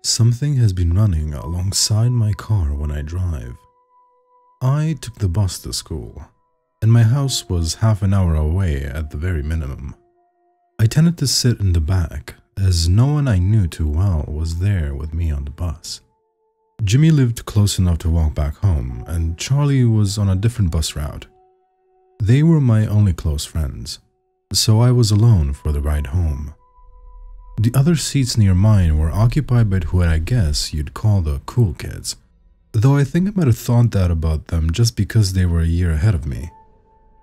Something has been running alongside my car when I drive. I took the bus to school, and my house was half an hour away at the very minimum. I tended to sit in the back, as no one I knew too well was there with me on the bus. Jimmy lived close enough to walk back home, and Charlie was on a different bus route. They were my only close friends, so I was alone for the ride home. The other seats near mine were occupied by who I guess you'd call the cool kids, though I think I might have thought that about them just because they were a year ahead of me.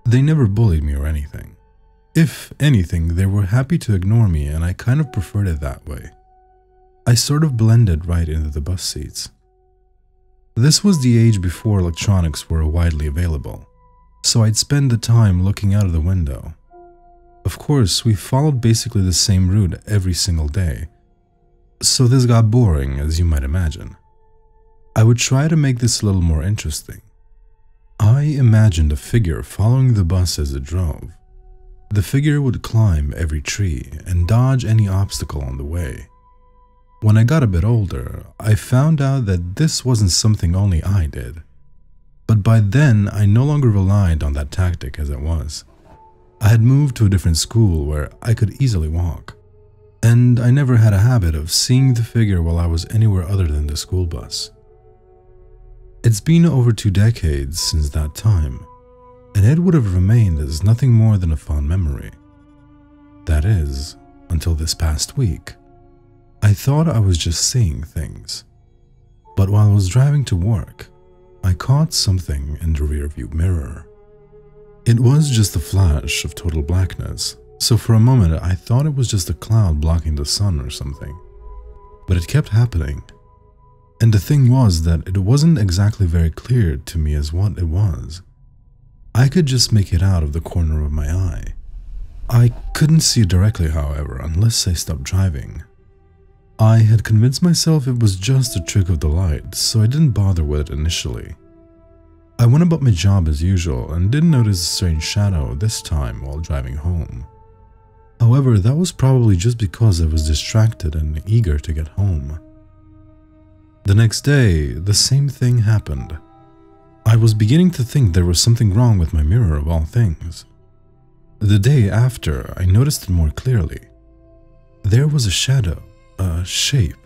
They never bullied me or anything. If anything, they were happy to ignore me, and I kind of preferred it that way. I sort of blended right into the bus seats. This was the age before electronics were widely available, so I'd spend the time looking out of the window. Of course, we followed basically the same route every single day, so this got boring, as you might imagine. I would try to make this a little more interesting. I imagined a figure following the bus as it drove. The figure would climb every tree and dodge any obstacle on the way. When I got a bit older, I found out that this wasn't something only I did. But by then, I no longer relied on that tactic as it was. I had moved to a different school where I could easily walk, and I never had a habit of seeing the figure while I was anywhere other than the school bus. It's been over 2 decades since that time, and it would have remained as nothing more than a fond memory. That is, until this past week. I thought I was just seeing things, but while I was driving to work, I caught something in the rearview mirror. It was just a flash of total blackness, so for a moment I thought it was just a cloud blocking the sun or something. But it kept happening. And the thing was that it wasn't exactly very clear to me as what it was. I could just make it out of the corner of my eye. I couldn't see it directly, however, unless I stopped driving. I had convinced myself it was just a trick of the light, so I didn't bother with it initially. I went about my job as usual and didn't notice a strange shadow this time while driving home. However, that was probably just because I was distracted and eager to get home. The next day, the same thing happened. I was beginning to think there was something wrong with my mirror of all things. The day after, I noticed it more clearly. There was a shadow, a shape,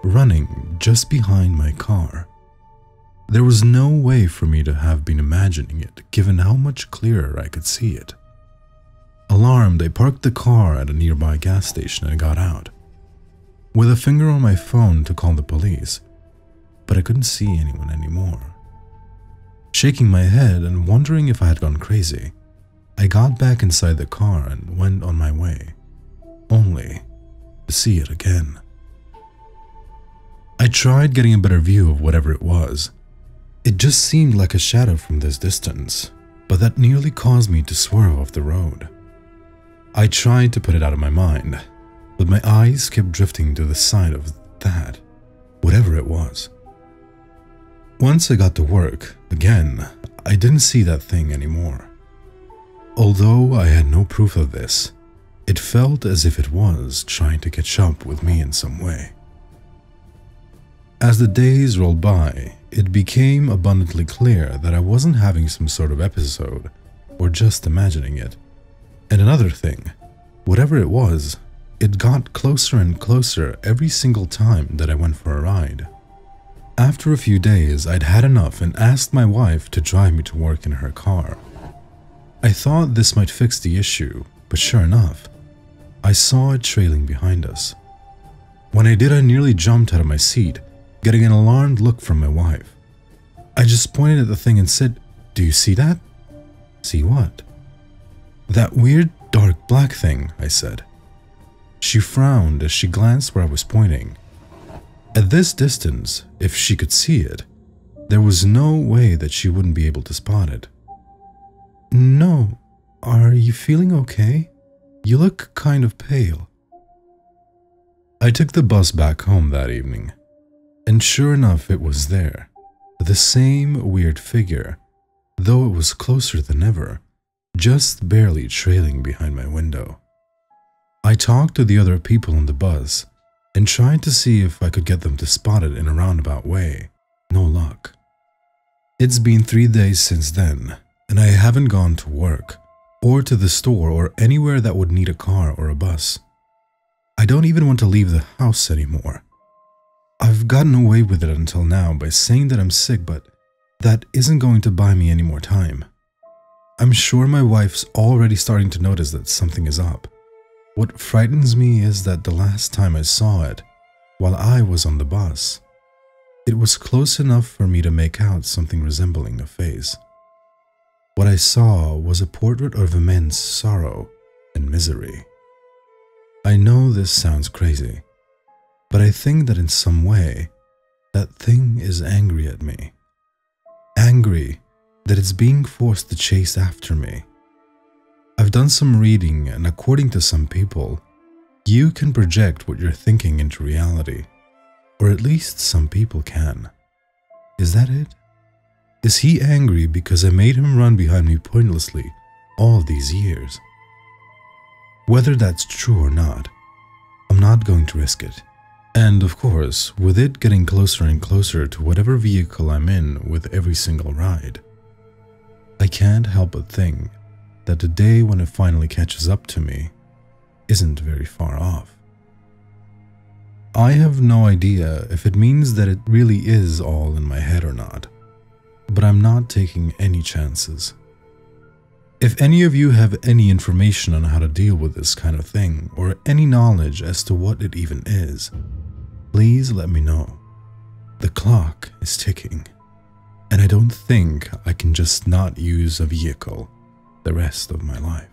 running just behind my car. There was no way for me to have been imagining it, given how much clearer I could see it. Alarmed, I parked the car at a nearby gas station and got out, with a finger on my phone to call the police, but I couldn't see anyone anymore. Shaking my head and wondering if I had gone crazy, I got back inside the car and went on my way, only to see it again. I tried getting a better view of whatever it was. It just seemed like a shadow from this distance, but that nearly caused me to swerve off the road. I tried to put it out of my mind, but my eyes kept drifting to the side of that, whatever it was. Once I got to work, again, I didn't see that thing anymore. Although I had no proof of this, it felt as if it was trying to catch up with me in some way. As the days rolled by, it became abundantly clear that I wasn't having some sort of episode or just imagining it. And another thing, whatever it was, it got closer and closer every single time that I went for a ride. After a few days, I'd had enough and asked my wife to drive me to work in her car. I thought this might fix the issue, but sure enough, I saw it trailing behind us. When I did, I nearly jumped out of my seat, getting an alarmed look from my wife. I just pointed at the thing and said, "Do you see that?" "See what?" "That weird dark black thing," I said. She frowned as she glanced where I was pointing. At this distance, if she could see it, there was no way that she wouldn't be able to spot it. "No, are you feeling okay? You look kind of pale." I took the bus back home that evening, and sure enough it was there, the same weird figure, though it was closer than ever, just barely trailing behind my window. I talked to the other people on the bus, and tried to see if I could get them to spot it in a roundabout way. No luck. It's been 3 days since then, and I haven't gone to work, or to the store, or anywhere that would need a car or a bus. I don't even want to leave the house anymore. I've gotten away with it until now by saying that I'm sick, but that isn't going to buy me any more time. I'm sure my wife's already starting to notice that something is up. What frightens me is that the last time I saw it, while I was on the bus, it was close enough for me to make out something resembling a face. What I saw was a portrait of immense sorrow and misery. I know this sounds crazy, but I think that in some way, that thing is angry at me. Angry that it's being forced to chase after me. I've done some reading, and according to some people, you can project what you're thinking into reality. Or at least some people can. Is that it? Is he angry because I made him run behind me pointlessly all these years? Whether that's true or not, I'm not going to risk it. And of course, with it getting closer and closer to whatever vehicle I'm in with every single ride, I can't help but think that the day when it finally catches up to me isn't very far off. I have no idea if it means that it really is all in my head or not, but I'm not taking any chances. If any of you have any information on how to deal with this kind of thing, or any knowledge as to what it even is, please let me know. The clock is ticking, and I don't think I can just not use a vehicle the rest of my life.